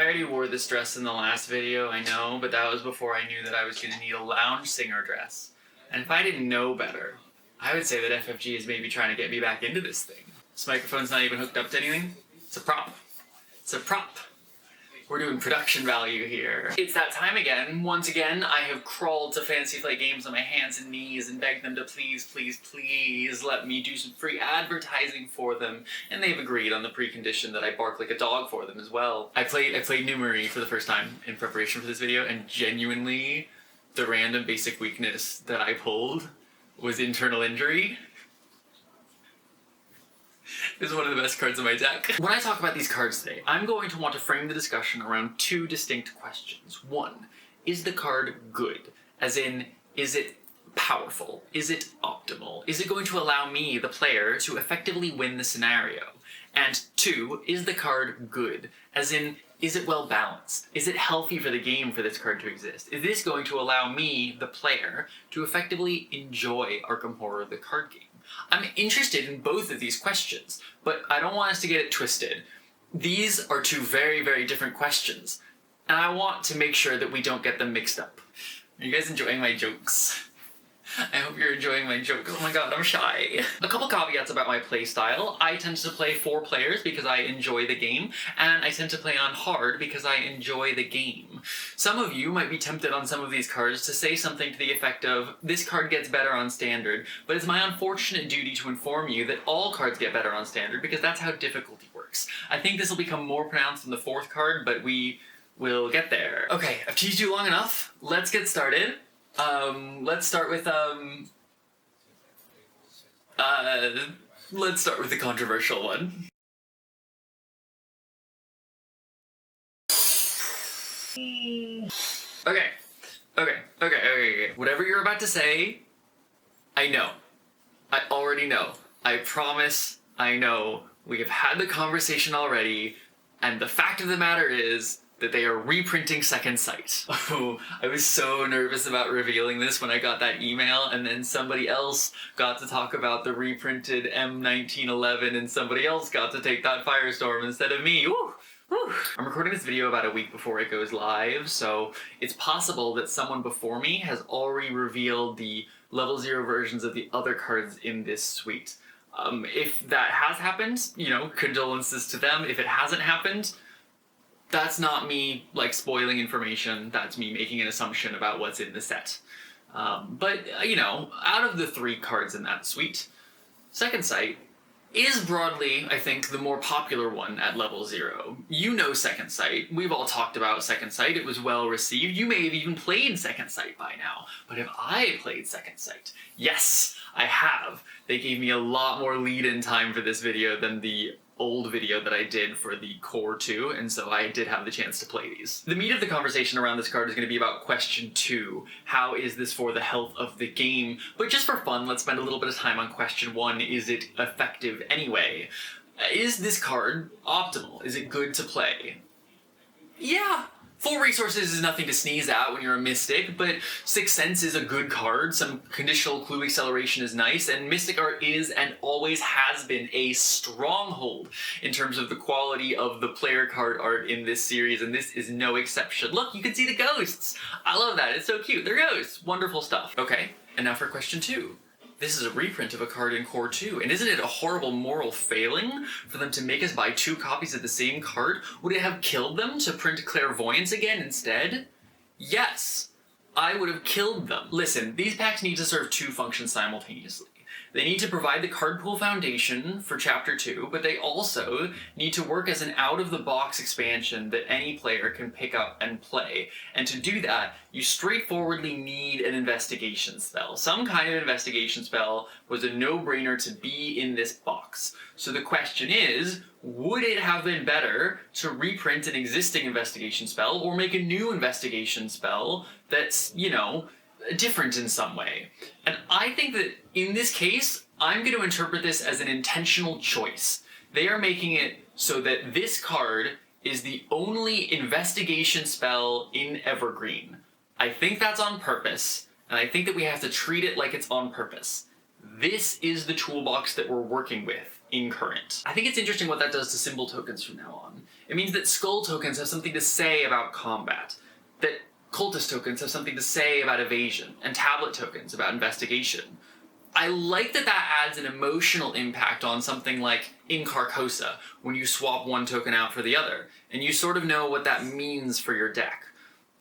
already wore this dress in the last video, I know, but that was before I knew that I was going to need a lounge singer dress. And if I didn't know better, I would say that FFG is maybe trying to get me back into this thing. This microphone's not even hooked up to anything. It's a prop. It's a prop. We're doing production value here. It's that time again. Once again, I have crawled to Fantasy Flight Games on my hands and knees and begged them to please, please, please let me do some free advertising for them. And they've agreed on the precondition that I bark like a dog for them as well. I played Numeri for the first time in preparation for this video, and genuinely, the random basic weakness that I pulled was internal injury. This is one of the best cards in my deck. When I talk about these cards today, I'm going to want to frame the discussion around two distinct questions. One, is the card good? As in, is it powerful? Is it optimal? Is it going to allow me, the player, to effectively win the scenario? And two, is the card good? As in, is it well balanced? Is it healthy for the game for this card to exist? Is this going to allow me, the player, to effectively enjoy Arkham Horror, the card game? I'm interested in both of these questions, but I don't want us to get it twisted. These are two very, very different questions, and I want to make sure that we don't get them mixed up. Are you guys enjoying my jokes? I hope you're enjoying my jokes. Oh my god, I'm shy. A couple caveats about my playstyle. I tend to play 4 players because I enjoy the game, and I tend to play on hard because I enjoy the game. Some of you might be tempted on some of these cards to say something to the effect of, this card gets better on standard, but it's my unfortunate duty to inform you that all cards get better on standard because that's how difficulty works. I think this will become more pronounced in the 4th card, but we will get there. Okay, I've teased you long enough. Let's get started. Let's start with the controversial one. Okay. Whatever you're about to say, I know. I already know. I promise I know. We have had the conversation already, and the fact of the matter is that they are reprinting Second Sight. Oh, I was so nervous about revealing this when I got that email, and then somebody else got to talk about the reprinted M1911, and somebody else got to take that Firestorm instead of me. Woo! Woo. I'm recording this video about a week before it goes live, so it's possible that someone before me has already revealed the level 0 versions of the other cards in this suite. If that has happened, you know, condolences to them. If it hasn't happened, that's not me, like, spoiling information. That's me making an assumption about what's in the set. But, you know, out of the 3 cards in that suite, Second Sight is broadly, I think, the more popular one at level 0. You know Second Sight. We've all talked about Second Sight. It was well received. You may have even played Second Sight by now. But have I played Second Sight? Yes, I have. They gave me a lot more lead-in time for this video than the old video that I did for the Core 2, and so I did have the chance to play these. The meat of the conversation around this card is going to be about question 2. How is this for the health of the game? But just for fun, let's spend a little bit of time on question 1. Is it effective anyway? Is this card optimal? Is it good to play? Yeah! Full Resources is nothing to sneeze at when you're a Mystic, but Sixth Sense is a good card, some conditional clue acceleration is nice, and Mystic Art is and always has been a stronghold in terms of the quality of the player card art in this series, and this is no exception. Look, you can see the ghosts! I love that, it's so cute, they're ghosts! Wonderful stuff. Okay, and now for question 2. This is a reprint of a card in Core 2, and isn't it a horrible moral failing for them to make us buy 2 copies of the same card? Would it have killed them to print Clairvoyance again instead? Yes, I would have killed them. Listen, these packs need to serve 2 functions simultaneously. They need to provide the card pool foundation for Chapter 2, but they also need to work as an out-of-the-box expansion that any player can pick up and play. And to do that, you straightforwardly need an investigation spell. Some kind of investigation spell was a no-brainer to be in this box. So the question is, would it have been better to reprint an existing investigation spell or make a new investigation spell that's, you know, different in some way? And I think that in this case, I'm going to interpret this as an intentional choice. They are making it so that this card is the only investigation spell in Evergreen. I think that's on purpose, and I think that we have to treat it like it's on purpose. This is the toolbox that we're working with. in current. I think it's interesting what that does to symbol tokens from now on. It means that skull tokens have something to say about combat, that cultist tokens have something to say about evasion, and tablet tokens about investigation. I like that that adds an emotional impact on something like in Carcosa, when you swap one token out for the other, and you sort of know what that means for your deck.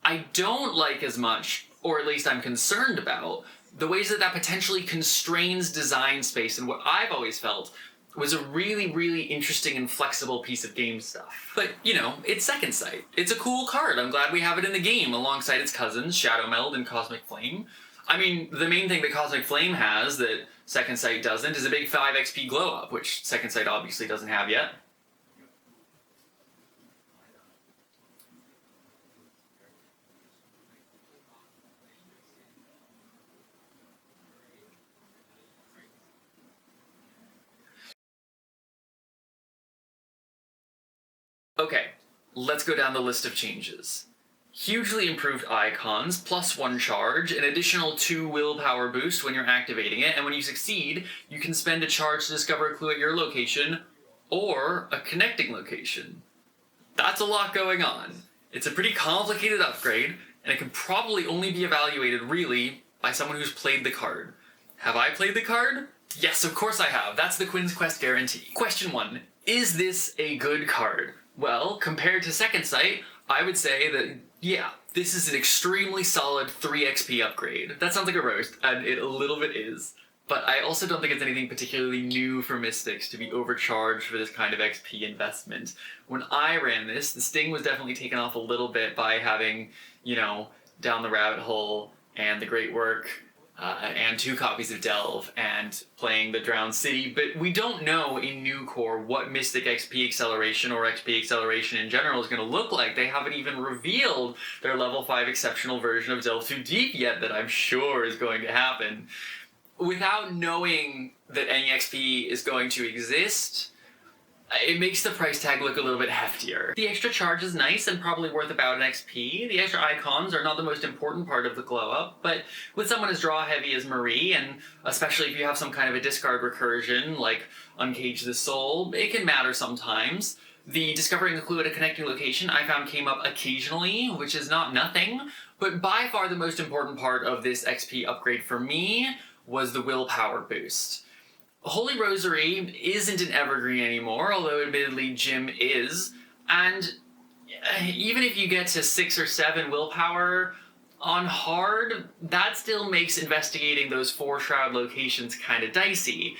I don't like as much, or at least I'm concerned about, the ways that that potentially constrains design space in what I've always felt was a really, really interesting and flexible piece of game stuff. But, you know, it's Second Sight. It's a cool card. I'm glad we have it in the game alongside its cousins, Shadow Meld and Cosmic Flame. I mean, the main thing that Cosmic Flame has that Second Sight doesn't is a big 5 XP glow up, which Second Sight obviously doesn't have yet. Okay, let's go down the list of changes. Hugely improved icons, +1 charge, an additional 2 willpower boost when you're activating it, and when you succeed, you can spend a charge to discover a clue at your location, or a connecting location. That's a lot going on. It's a pretty complicated upgrade, and it can probably only be evaluated, really, by someone who's played the card. Have I played the card? Yes, of course I have. That's the Quinn's Quest guarantee. Question 1. Is this a good card? Well, compared to Second Sight, I would say that, yeah, this is an extremely solid 3 XP upgrade. That sounds like a roast, and it a little bit is. But I also don't think it's anything particularly new for Mystics to be overcharged for this kind of XP investment. When I ran this, the sting was definitely taken off a little bit by having, you know, Down the Rabbit Hole and The Great Work, and 2 copies of Delve, and playing the Drowned City, but we don't know in New Core what Mystic XP Acceleration or XP Acceleration in general is going to look like. They haven't even revealed their level 5 exceptional version of Delve Too Deep yet that I'm sure is going to happen. Without knowing that any XP is going to exist, it makes the price tag look a little bit heftier. The extra charge is nice and probably worth about an XP. The extra icons are not the most important part of the glow up, but with someone as draw heavy as Marie, and especially if you have some kind of a discard recursion like Uncage the Soul, it can matter sometimes. The discovering a clue at a connecting location I found came up occasionally, which is not nothing, but by far the most important part of this XP upgrade for me was the willpower boost. Holy Rosary isn't an evergreen anymore, although admittedly Jim is, and even if you get to 6 or 7 willpower on hard, that still makes investigating those 4 shroud locations kind of dicey.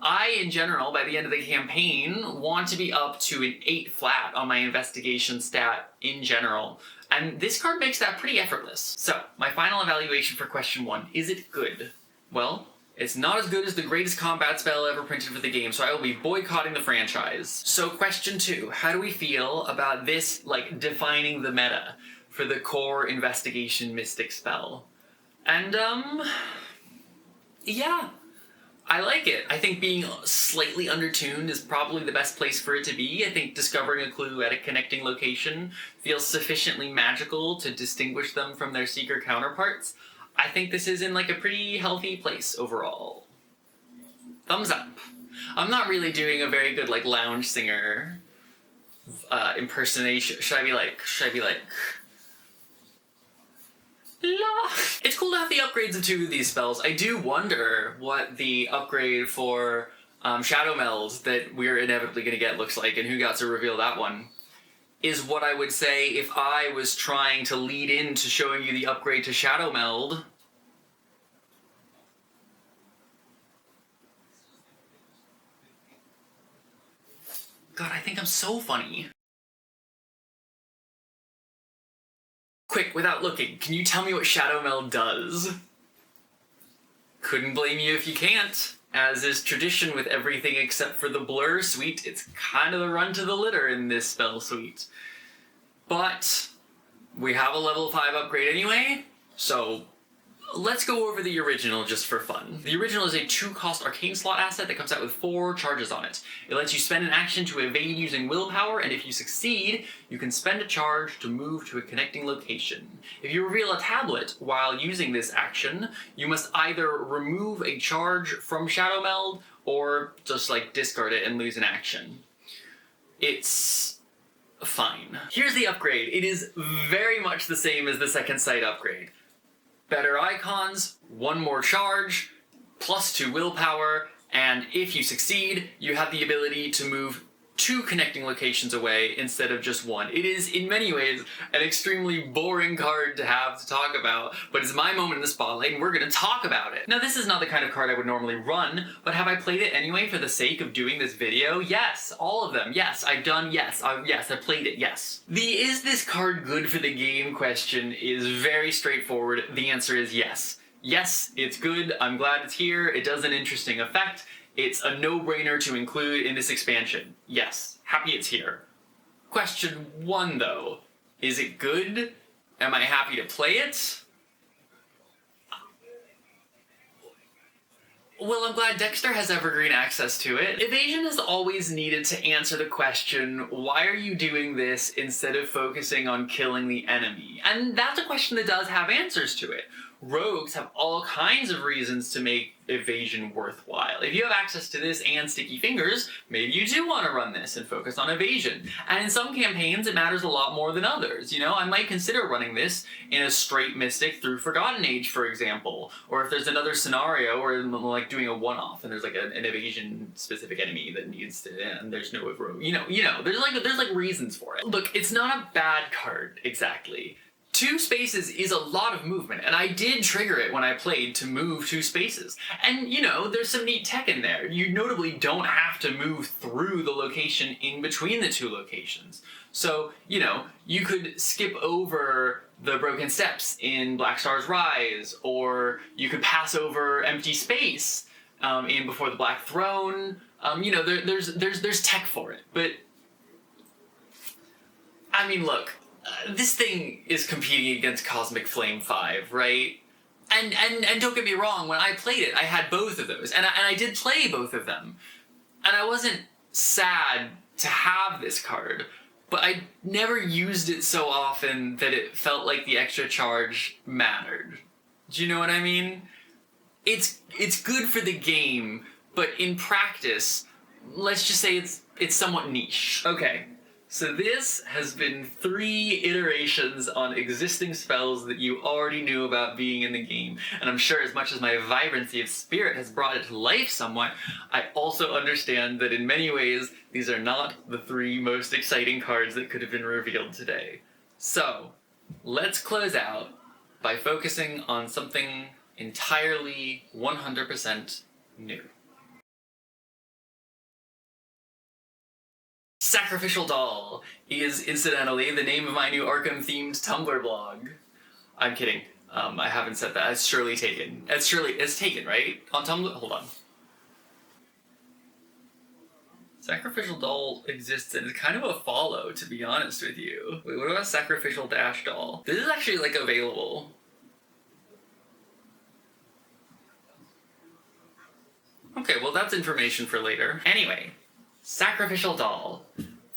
I, in general, by the end of the campaign, want to be up to an 8 flat on my investigation stat in general, and this card makes that pretty effortless. So, my final evaluation for question 1, is it good? Well, it's not as good as the greatest combat spell ever printed for the game, so I will be boycotting the franchise. So question 2, how do we feel about this, like, defining the meta for the core investigation mystic spell? And, yeah, I like it. I think being slightly undertuned is probably the best place for it to be. I think discovering a clue at a connecting location feels sufficiently magical to distinguish them from their seeker counterparts. I think this is in like a pretty healthy place overall. Thumbs up. I'm not really doing a very good like lounge singer impersonation. Should I be like La? It's cool to have the upgrades of 2 of these spells. I do wonder what the upgrade for Shadow Meld that we're inevitably going to get looks like, and who got to reveal that one. Is what I would say if I was trying to lead into showing you the upgrade to Shadow Meld. God, I think I'm so funny. Quick, without looking, can you tell me what Shadow Meld does? Couldn't blame you if you can't. As is tradition with everything except for the Blur suite, it's kind of the run to the litter in this spell suite. But we have a level 5 upgrade anyway, so let's go over the original just for fun. The original is a 2-cost arcane slot asset that comes out with 4 charges on it. It lets you spend an action to evade using willpower, and if you succeed, you can spend a charge to move to a connecting location. If you reveal a tablet while using this action, you must either remove a charge from Shadow Meld or just like discard it and lose an action. It's fine. Here's the upgrade. It is very much the same as the second sight upgrade. Better icons, 1 more charge, +2 willpower, and if you succeed, you have the ability to move 2 connecting locations away instead of just 1. It is, in many ways, an extremely boring card to have to talk about, but it's my moment in the spotlight and we're gonna talk about it. Now, this is not the kind of card I would normally run, but have I played it anyway for the sake of doing this video? Yes, all of them. Yes, I've done, yes, I played it, yes. The is this card good for the game question is very straightforward. The answer is yes. Yes, it's good, I'm glad it's here, it does an interesting effect. It's a no-brainer to include in this expansion. Yes, happy it's here. Question 1 though, is it good? Am I happy to play it? Well, I'm glad Dexter has evergreen access to it. Evasion has always needed to answer the question, why are you doing this instead of focusing on killing the enemy? And that's a question that does have answers to it. Rogues have all kinds of reasons to make evasion worthwhile. If you have access to this and sticky fingers, maybe you do want to run this and focus on evasion. And in some campaigns, it matters a lot more than others. You know, I might consider running this in a straight Mystic through Forgotten Age, for example. Or if there's another scenario where I'm like doing a one-off and there's like an evasion-specific enemy that needs to, and there's no rogue. You know, there's like reasons for it. Look, it's not a bad card, exactly. 2 spaces is a lot of movement, and I did trigger it when I played to move 2 spaces. And, you know, there's some neat tech in there. You notably don't have to move through the location in between the 2 locations. So, you know, you could skip over the broken steps in Black Star's Rise, or you could pass over empty space in Before the Black Throne. You know, there's tech for it. But, I mean, look. This thing is competing against Cosmic Flame 5, right? And don't get me wrong, when I played it, I had both of those, and I did play both of them. And I wasn't sad to have this card, but I never used it so often that it felt like the extra charge mattered. Do you know what I mean? It's good for the game, but in practice, let's just say it's somewhat niche. Okay. So this has been 3 iterations on existing spells that you already knew about being in the game, and I'm sure as much as my vibrancy of spirit has brought it to life somewhat, I also understand that in many ways these are not the 3 most exciting cards that could have been revealed today. So, let's close out by focusing on something entirely 100% new. Sacrificial Doll is, incidentally, the name of my new Arkham-themed Tumblr blog. I'm kidding. I haven't said that. It's surely taken. It's taken, right? On Tumblr? Hold on. Sacrificial Doll exists and it's kind of a follow, to be honest with you. Wait, what about Sacrificial Dash Doll? This is actually, like, available. Okay, well, that's information for later. Anyway. Sacrificial Doll.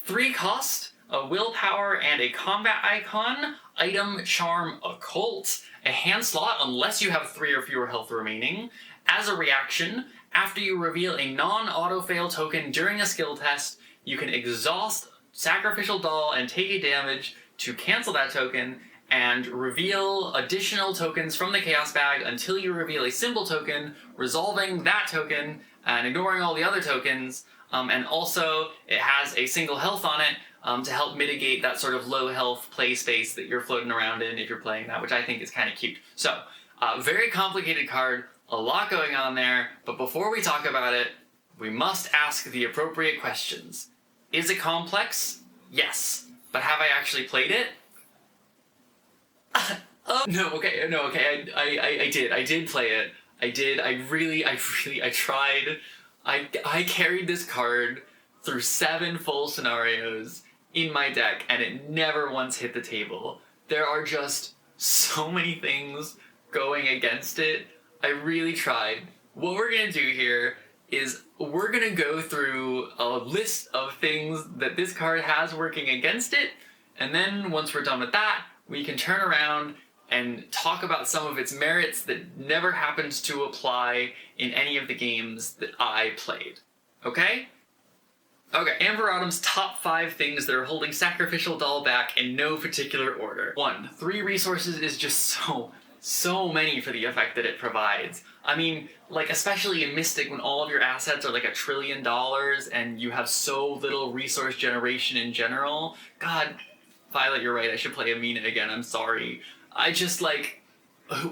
3 cost, a willpower and a combat icon, item, charm, occult, a hand slot unless you have 3 or fewer health remaining. As a reaction, after you reveal a non-auto-fail token during a skill test, you can exhaust Sacrificial Doll and take a damage to cancel that token, and reveal additional tokens from the Chaos Bag until you reveal a symbol token, resolving that token and ignoring all the other tokens. And also, it has a single health on it to help mitigate that sort of low health play space that you're floating around in if you're playing that, which I think is kind of cute. So, very complicated card, a lot going on there, but before we talk about it, we must ask the appropriate questions. Is it complex? Yes. But have I actually played it? No, okay, I did play it. I tried. I carried this card through 7 full scenarios in my deck, and it never once hit the table. There are just so many things going against it. I really tried. What we're gonna do here is we're gonna go through a list of things that this card has working against it, and then once we're done with that, we can turn around and talk about some of its merits that never happened to apply in any of the games that I played. Okay? Okay, Amber top 5 things that are holding Sacrificial Doll back in no particular order. 1. 3 resources is just so many for the effect that it provides. I mean, like, especially in Mystic when all of your assets are like $1 trillion and you have so little resource generation in general. God, Violet, you're right, I should play Amina again, I'm sorry. I just, like,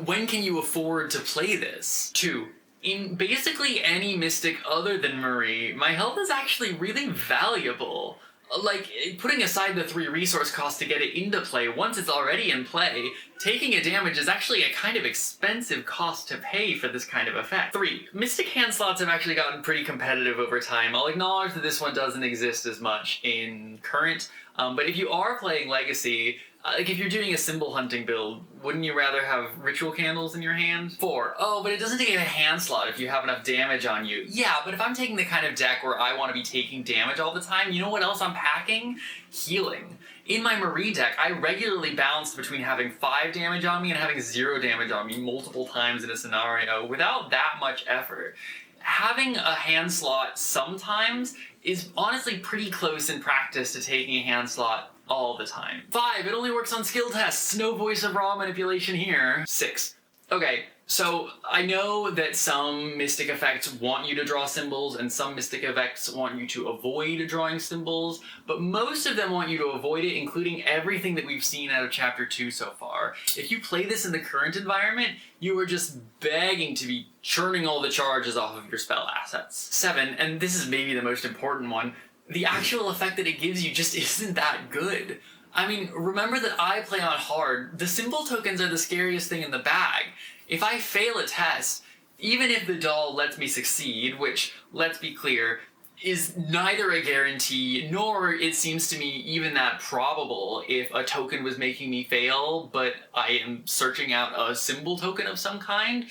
when can you afford to play this? 2. In basically any Mystic other than Marie, my health is actually really valuable. Like, putting aside the 3 resource costs to get it into play, once it's already in play, taking a damage is actually a kind of expensive cost to pay for this kind of effect. 3. Mystic hand slots have actually gotten pretty competitive over time. I'll acknowledge that this one doesn't exist as much in current, but if you are playing Legacy, like if you're doing a symbol hunting build, wouldn't you rather have ritual candles in your hand? 4. Oh, but it doesn't take a hand slot if you have enough damage on you. Yeah, but if I'm taking the kind of deck where I want to be taking damage all the time, you know what else I'm packing? Healing. In my Marie deck, I regularly bounced between having 5 damage on me and having 0 damage on me multiple times in a scenario without that much effort. Having a hand slot sometimes is honestly pretty close in practice to taking a hand slot all the time. 5. It only works on skill tests. No voice of raw manipulation here. 6. Okay, so I know that some Mystic effects want you to draw symbols and some Mystic effects want you to avoid drawing symbols, but most of them want you to avoid it, including everything that we've seen out of Chapter 2 so far. If you play this in the current environment, you are just begging to be churning all the charges off of your spell assets. 7, and this is maybe the most important one, the actual effect that it gives you just isn't that good. I mean, remember that I play on hard. The symbol tokens are the scariest thing in the bag. If I fail a test, even if the doll lets me succeed, which, let's be clear, is neither a guarantee, nor it seems to me even that probable if a token was making me fail, but I am searching out a symbol token of some kind.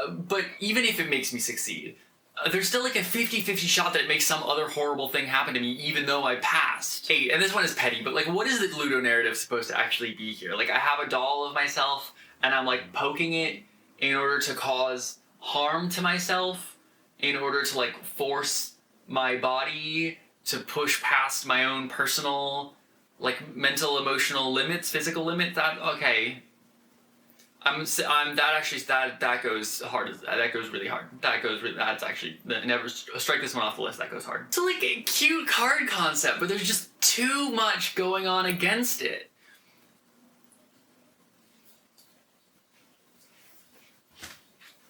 But even if it makes me succeed, there's still like a 50-50 shot that it makes some other horrible thing happen to me even though I passed. 8, and this one is petty, but like what is the Ludo narrative supposed to actually be here? Like I have a doll of myself and I'm like poking it in order to cause harm to myself, in order to like force my body to push past my own personal like mental, emotional limits, physical limits. That okay. That goes hard. That goes really hard. That's actually, never strike this one off the list. That goes hard. It's like a cute card concept, but there's just too much going on against it.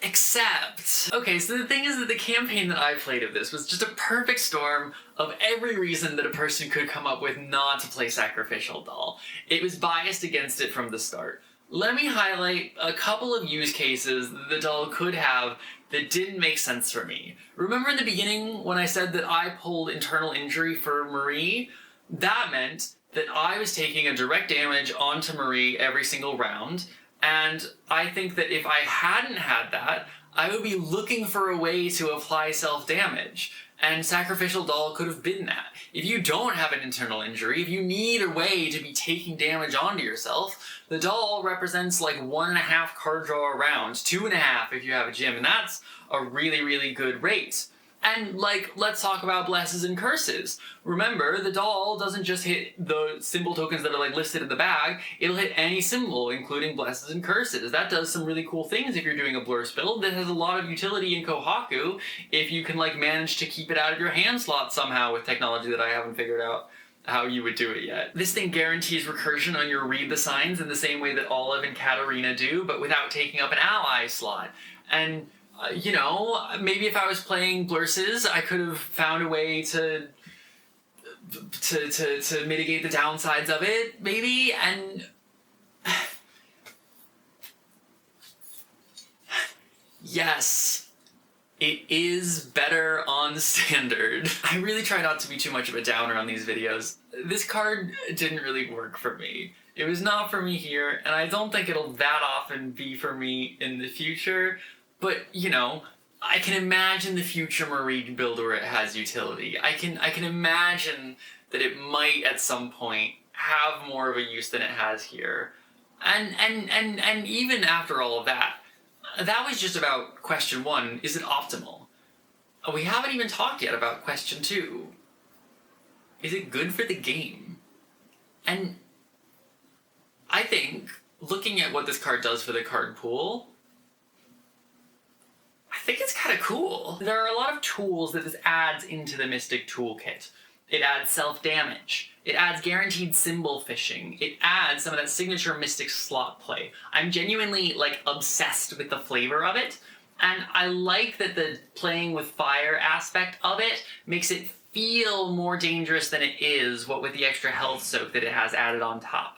Except, okay, so the thing is that the campaign that I played of this was just a perfect storm of every reason that a person could come up with not to play Sacrificial Doll. It was biased against it from the start. Let me highlight a couple of use cases that the doll could have that didn't make sense for me. Remember in the beginning when I said that I pulled internal injury for Marie? That meant that I was taking a direct damage onto Marie every single round, and I think that if I hadn't had that, I would be looking for a way to apply self-damage. And Sacrificial Doll could have been that. If you don't have an internal injury, if you need a way to be taking damage onto yourself, the doll represents like 1.5 card draw a round, 2.5 if you have a gym, and that's a really, really good rate. And like, let's talk about blesses and curses. Remember, the doll doesn't just hit the symbol tokens that are like listed in the bag, it'll hit any symbol, including blesses and curses. That does some really cool things if you're doing a blur build. That has a lot of utility in Kohaku if you can like manage to keep it out of your hand slot somehow with technology that I haven't figured out how you would do it yet. This thing guarantees recursion on your read the signs in the same way that Olive and Katarina do, but without taking up an ally slot. And you know, maybe if I was playing Blurses, I could have found a way to mitigate the downsides of it, maybe, and yes, it is better on standard. I really try not to be too much of a downer on these videos. This card didn't really work for me. It was not for me here, and I don't think it'll that often be for me in the future. But, you know, I can imagine the future Marie build where it has utility. I can imagine that it might at some point have more of a use than it has here. And even after all of that, that was just about question 1, is it optimal? We haven't even talked yet about question 2. Is it good for the game? And I think, looking at what this card does for the card pool, I think it's kind of cool. There are a lot of tools that this adds into the Mystic toolkit. It adds self-damage. It adds guaranteed symbol fishing. It adds some of that signature Mystic slot play. I'm genuinely, like, obsessed with the flavor of it, and I like that the playing with fire aspect of it makes it feel more dangerous than it is, what with the extra health soak that it has added on top.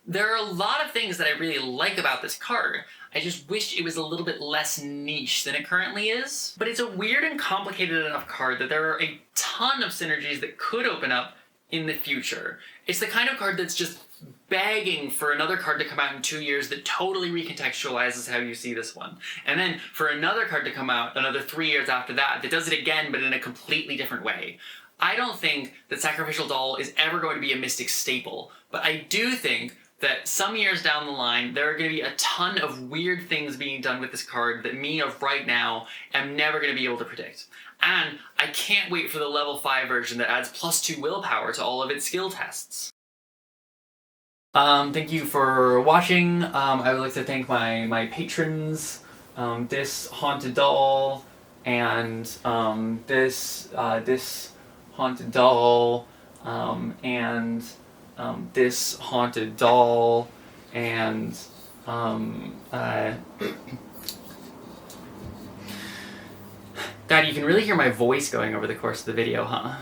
There are a lot of things that I really like about this card. I just wish it was a little bit less niche than it currently is. But it's a weird and complicated enough card that there are a ton of synergies that could open up in the future. It's the kind of card that's just begging for another card to come out in 2 years that totally recontextualizes how you see this one. And then for another card to come out another 3 years after that that does it again but in a completely different way. I don't think that Sacrificial Doll is ever going to be a Mystic staple, but I do think that some years down the line, there are going to be a ton of weird things being done with this card that me of right now am never going to be able to predict. And I can't wait for the level 5 version that adds +2 willpower to all of its skill tests. Thank you for watching. I would like to thank my patrons, this haunted doll, and this haunted doll, and this haunted doll, and God, you can really hear my voice going over the course of the video, huh?